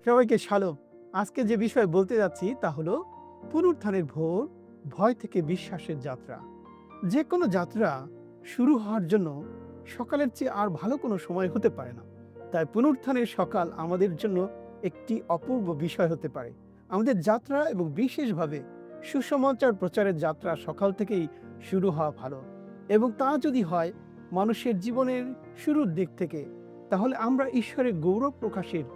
সবাইকে শালোম। আজকে যে বিষয় বলতে যাচ্ছি তা হলো পুনরুত্থানের ভোর, ভয় থেকে বিশ্বাসের যাত্রা। যে কোনো যাত্রা শুরু হওয়ার জন্য সকালের চেয়ে আর ভালো কোনো সময় হতে পারে না। তাই পুনরুত্থানের সকাল আমাদের জন্য একটি অপূর্ব বিষয় হতে পারে। আমাদের যাত্রা এবং বিশেষভাবে সুসমাচার প্রচারের যাত্রা সকাল থেকেই শুরু হওয়া ভালো, এবং তা যদি হয় মানুষের জীবনের শুরুর দিক থেকে, তাহলে আমরা ঈশ্বরের গৌরব প্রকাশের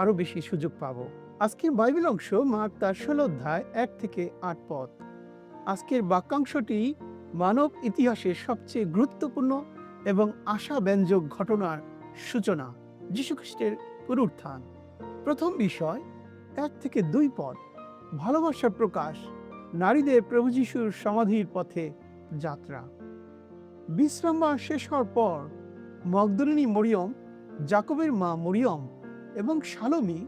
আরো বেশি সুযোগ পাব। আজকের বাইবেল অংশ মার্ক তার 16 অধ্যায় 1 থেকে 8 পদ। আজকের বাক্যাংশটি মানব ইতিহাসের সবচেয়ে গুরুত্বপূর্ণ এবং আশাব্যঞ্জক ঘটনার সূচনা, যীশুখ্রিস্টের পুনরুত্থান। প্রথম বিষয় 1 থেকে 2 পদ, ভালোবাসার প্রকাশ, নারীদের প্রভু যীশুর সমাধির পথে যাত্রা। বিশ্রামবার শেষ হওয়ার পর মগদলিনী মরিয়ম, জাকবের মা মরিয়ম এবং শালোমি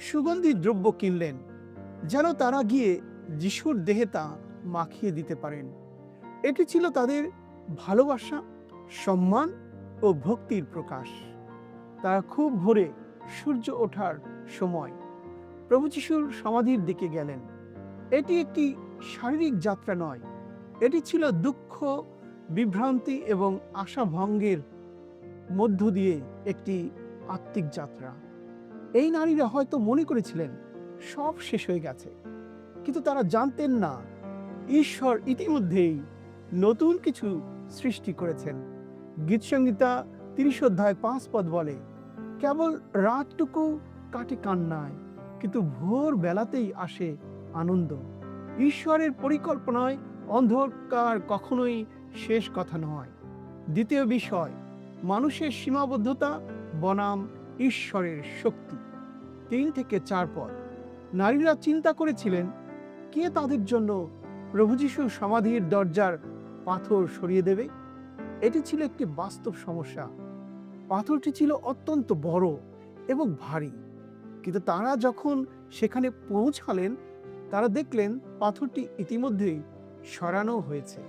সুগন্ধি দ্রব্য কিনলেন, যেন তারা গিয়ে যিশুর দেহে তা মাখিয়ে দিতে পারেন। এটি ছিল তাদের ভালোবাসা, সম্মান ও ভক্তির প্রকাশ। তারা খুব ভোরে সূর্য ওঠার সময় প্রভু যিশুর সমাধির দিকে গেলেন। এটি একটি শারীরিক যাত্রা নয়, এটি ছিল দুঃখ, বিভ্রান্তি এবং আশাভঙ্গের মধ্য দিয়ে একটি আত্মিক যাত্রা। এই নারীরা হয়তো মনে করেছিলেন সব শেষ হয়ে গেছে, কিন্তু তারা জানতেন না ঈশ্বর ইতিমধ্যেই নতুন কিছু সৃষ্টি করেছেন। গীতসংহিতা 30 অধ্যায় 5 পদ বলে, কেবল রাতটুকু কাটে কান্নায়, কিন্তু ভোর বেলাতেই আসে আনন্দ। ঈশ্বরের পরিকল্পনায় অন্ধকার কখনোই শেষ কথা নয়। দ্বিতীয় বিষয়, মানুষের সীমাবদ্ধতা বনাম ঈশ্বরের শক্তি। 3 থেকে 4 পদ। নারীরা চিন্তা করেছিলেন কে তাদের জন্য প্রভু যিশুর সমাধির দরজার পাথর সরিয়ে দেবে। এটি ছিল একটি বাস্তব সমস্যা। পাথরটি ছিল অত্যন্ত বড় এবং ভারী, কিন্তু তারা যখন সেখানে পৌঁছালেন তারা দেখলেন পাথরটি ইতিমধ্যেই সরানো হয়েছে।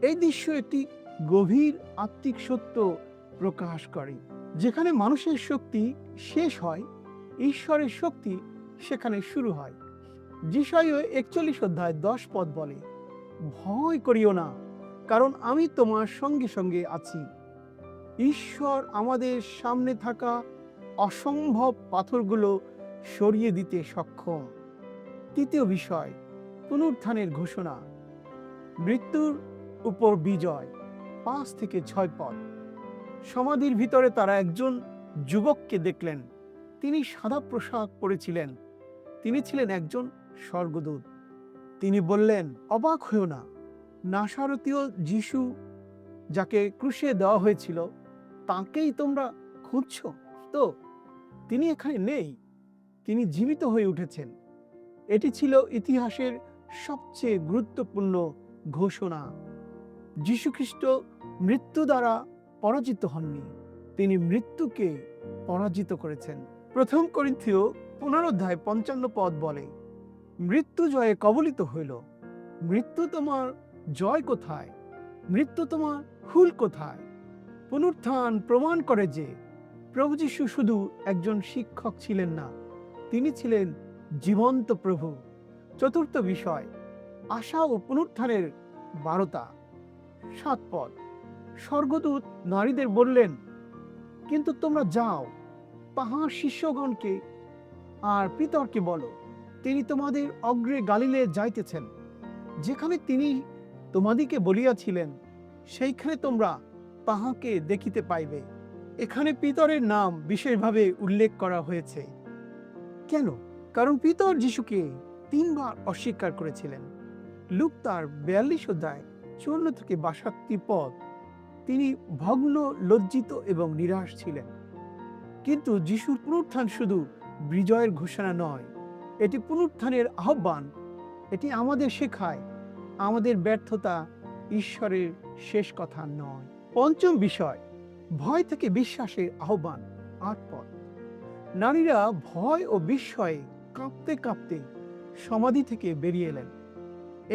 এই দৃশ্য একটি গভীর আত্মিক সত্য প্রকাশ করে। যেখানে মানুষের শক্তি শেষ হয়, ঈশ্বরের শক্তি সেখানে শুরু হয়। যিশাইয়া 41 অধ্যায় 10 পদ বলে, ভয় করিও না, কারণ আমি তোমার সঙ্গে সঙ্গে আছি। ঈশ্বর আমাদের সামনে থাকা অসম্ভব পাথরগুলো সরিয়ে দিতে সক্ষম। তৃতীয় বিষয়, পুনরুত্থানের ঘোষণা, মৃত্যুর উপর বিজয়। 5 থেকে 6 পদ। সমাধির ভিতরে তারা একজন যুবককে দেখলেন। তিনি সাদা পোশাক পরেছিলেন। তিনি ছিলেন একজন স্বর্গদূত। তিনি বললেন, অবাক হয়েও না, নাসারতীয় যিশু যাকে ক্রুশে দেওয়া হয়েছিল তাকেই তোমরা খুঁজছ তো? তিনি এখানে নেই, তিনি জীবিত হয়ে উঠেছেন। এটি ছিল ইতিহাসের সবচেয়ে গুরুত্বপূর্ণ ঘোষণা। যীশুখ্রিস্ট মৃত্যু দ্বারা পরাজিত হননি, তিনি মৃত্যুকে পরাজিত করেছেন। প্রথম করিন্থীয় 15 অধ্যায় 55 পদ বলে, মৃত্যু জয়ে কবলিত হইল। মৃত্যু তোমার জয় কোথায়? মৃত্যু তোমার হুল কোথায়? পুনরুত্থান প্রমাণ করে যে প্রভু যীশু শুধু একজন শিক্ষক ছিলেন না, তিনি ছিলেন জীবন্ত প্রভু। চতুর্থ বিষয়, আশা ও পুনরুত্থানের বার্তা। 7 পদ। স্বর্গদূত নারীদের বললেন, কিন্তু তোমরা যাও, তাঁহার শিষ্যগণকে আর পিতরকে বলো, তিনি তোমাদের অগ্রে গালিলে যাইতেছেন। যেখানে তিনি তোমাদিকে বলিয়াছিলেন, সেইখানে তোমরা তাহাকে দেখিতে পাইবে। এখানে পিতরের নাম বিশেষভাবে উল্লেখ করা হয়েছে। কেন? কারণ পিতর যিশুকে 3 বার অস্বীকার করেছিলেন। লূক তার 42 অধ্যায় 54 থেকে 62 পদ। তিনি ভগ্ন, লজ্জিত এবং নিরাশ ছিলেন। কিন্তু যিশুর পুনরুত্থান শুধু বিজয়ের ঘোষণা নয়, এটি পুনরুত্থানের আহ্বান। এটি আমাদের শেখায় আমাদের ব্যর্থতা ঈশ্বরের শেষ কথা নয়। পঞ্চম বিষয়, ভয় থেকে বিশ্বাসের আহ্বান। 8 পদ। নারীরা ভয় ও বিস্ময়ে কাঁপতে কাঁপতে সমাধি থেকে বেরিয়ে এলেন।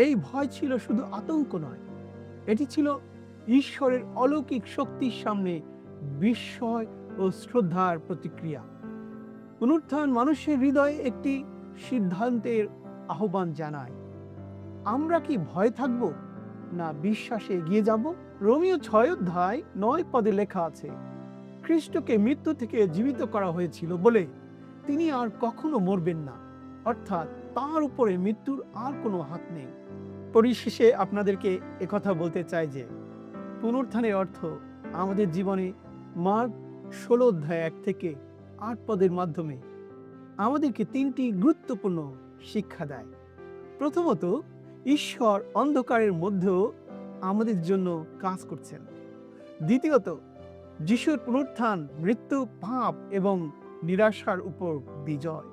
এই ভয় ছিল শুধু আতঙ্ক নয়, এটি ছিল ঈশ্বরের অলৌকিক শক্তির সামনে বিস্ময় ও শ্রদ্ধার প্রতিক্রিয়া। পুনরুত্থান মানুষের হৃদয়ে একটি সিদ্ধান্তের আহ্বান জানায়। আমরা কি ভয় থাকব, না বিশ্বাসে এগিয়ে যাব? রোমীয় 6 অধ্যায় 9 পদে লেখা আছে, খ্রিস্টকে মৃত্যু থেকে জীবিত করা হয়েছিল বলে তিনি আর কখনো মরবেন না, অর্থাৎ তার উপরে মৃত্যুর আর কোনো হাত নেই। পরিশেষে আপনাদেরকে একথা বলতে চাই যে পুনরুত্থানের অর্থ আমাদের জীবনে মার্ক 16 অধ্যায় 1 থেকে 8 পদের মাধ্যমে আমাদেরকে 3টি গুরুত্বপূর্ণ শিক্ষা দেয়। প্রথমত, ঈশ্বর অন্ধকারের মধ্যেও আমাদের জন্য কাজ করছেন। দ্বিতীয়ত, যিশুর পুনরুত্থান মৃত্যু, পাপ এবং নিরাশার উপর বিজয়।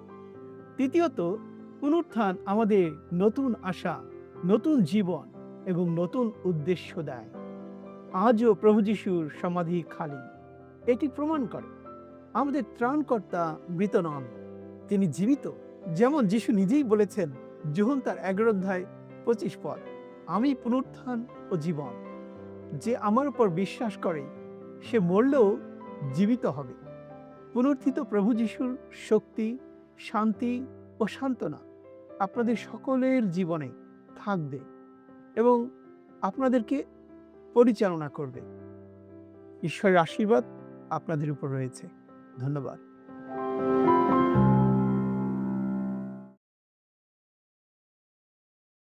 তৃতীয়ত, পুনরুত্থান আমাদের নতুন আশা, নতুন জীবন এবং নতুন উদ্দেশ্য দেয়। আজও প্রভু যিশুর সমাধি খালি। এটি প্রমাণ করে আমাদের ত্রাণকর্তা মৃত নন, তিনি জীবিত। যেমন যিশু নিজেই বলেছেন, যোহন তার 11 অধ্যায় 25 পদ, আমি পুনরুত্থান ও জীবন, যে আমার উপর বিশ্বাস করে সে মরলেও জীবিত হবে। পুনরুত্থিত প্রভু যিশুর শক্তি, শান্তি ও সান্ত্বনা আপনাদের সকলের জীবনে থাকবে এবং আপনাদেরকে পরিচালনা করবে। ঈশ্বরের আশীর্বাদ আপনাদের উপর রয়েছে। ধন্যবাদ।